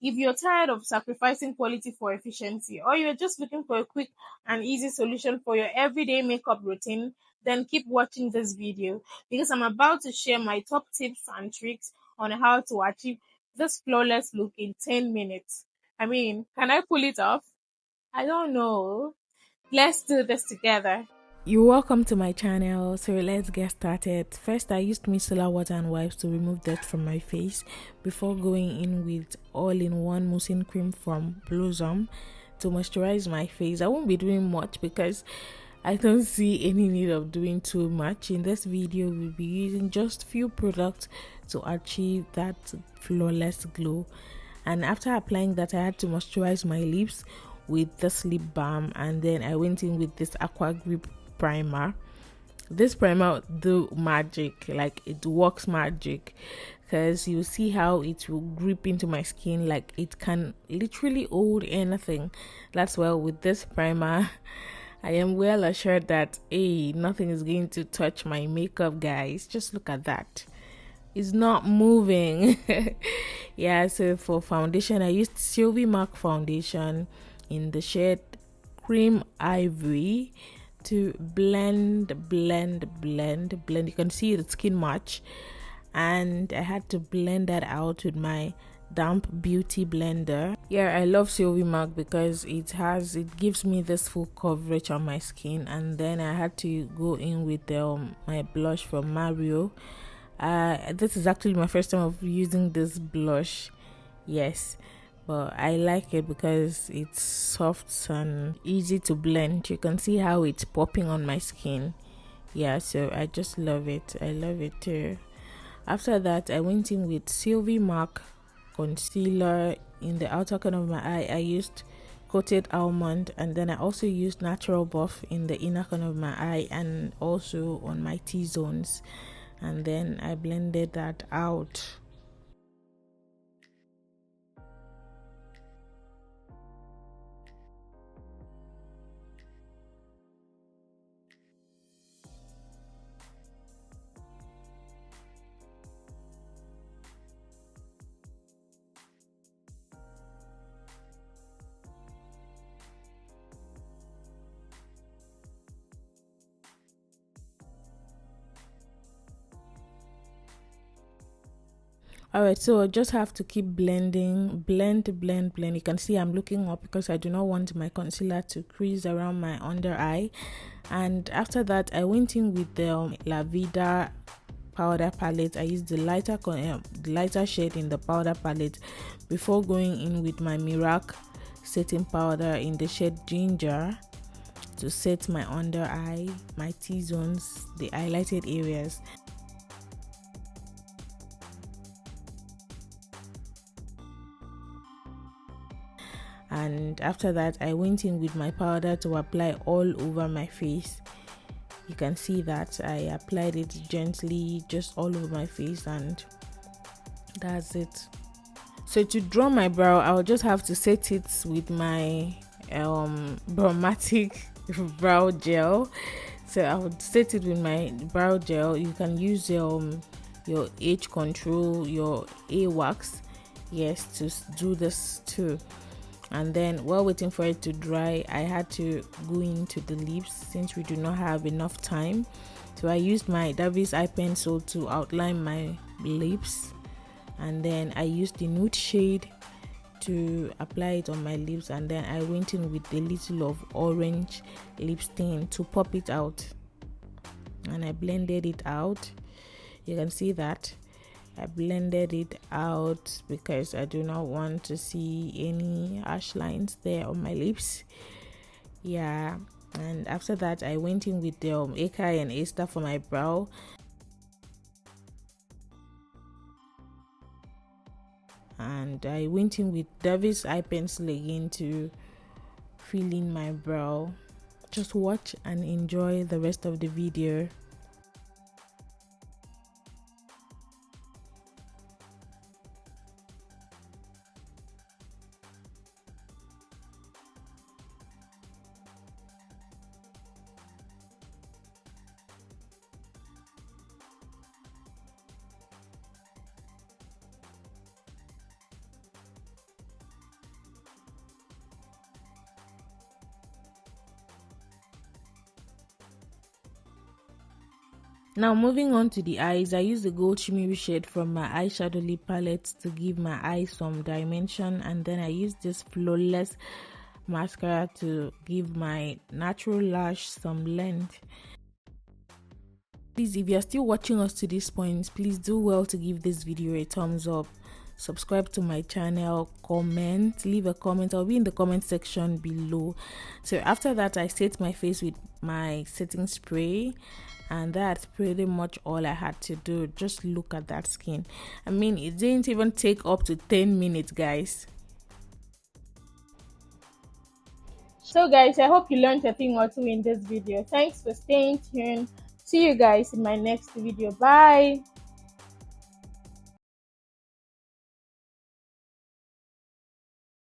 If you're tired of sacrificing quality for efficiency, or you're just looking for a quick and easy solution for your everyday makeup routine, then keep watching this video because I'm about to share my top tips and tricks on how to achieve this flawless look in 10 minutes. I mean, can I pull it off? I don't know. Let's do this together. You're welcome to my channel. So let's get started. First, I used micellar water and wipes to remove dirt from my face before going in with all-in-one mucin cream from Blossom to moisturize my face. I won't be doing much because I don't see any need of doing too much. In this video, we'll be using just few products to achieve that flawless glow. And after applying that, I had to moisturize my lips with this lip balm, and then I went in with this aqua grip primer. This primer do magic, like it works magic, because you see how it will grip into my skin, like it can literally hold anything. That's why with this primer I am well assured that nothing is going to touch my makeup, guys. Just look at that, it's not moving. Yeah, so for foundation I used Sylvie Mark foundation in the shade cream ivory to blend. You can see the skin match, and I had to blend that out with my damp beauty blender. Yeah, I love Sylvie Mark because it gives me this full coverage on my skin. And then I had to go in with my blush from Mario. This is actually my first time of using this blush. Yes, but I like it because it's soft and easy to blend. You can see how it's popping on my skin. Yeah, so I just love it. I love it too. After that, I went in with Sylvie Mark concealer in the outer corner of my eye. I used coated almond, and then I also used natural buff in the inner corner of my eye and also on my T-zones, and then I blended that out. Alright, so I just have to keep blending, blend. You can see I'm looking up because I do not want my concealer to crease around my under eye. And after that, I went in with the La Vida powder palette. I used the lighter shade in the powder palette before going in with my Mirac setting powder in the shade ginger to set my under eye, my T-zones, the highlighted areas. And after that, I went in with my powder to apply all over my face. You can see that I applied it gently just all over my face, and that's it. So to draw my brow, I'll just have to set it with my Bromatic brow gel. So I would set it with my brow gel. You can use your age control, your A wax, yes, to do this too. And then while waiting for it to dry, I had to go into the lips since we do not have enough time. So I used my Davis eye pencil to outline my lips, and then I used the nude shade to apply it on my lips, and then I went in with a little of orange lip stain to pop it out, and I blended it out. You can see that I blended it out because I do not want to see any harsh lines there on my lips. Yeah, and after that I went in with the Akai and Aster for my brow. And I went in with Davis eye pencil again to fill in my brow. Just watch and enjoy the rest of the video. Now moving on to the eyes, I use the gold shimmery shade from my eyeshadow lip palette to give my eyes some dimension, and then I use this flawless mascara to give my natural lash some length. Please, if you're still watching us to this point, please do well to give this video a thumbs up, subscribe to my channel, comment, leave a comment. I'll be in the comment section below. So after that, I set my face with my setting spray, and that's pretty much all I had to do. Just look at that skin. I mean, it didn't even take up to 10 minutes, guys. So guys, I hope you learned a thing or two in this video. Thanks for staying tuned. See you guys in my next video. Bye.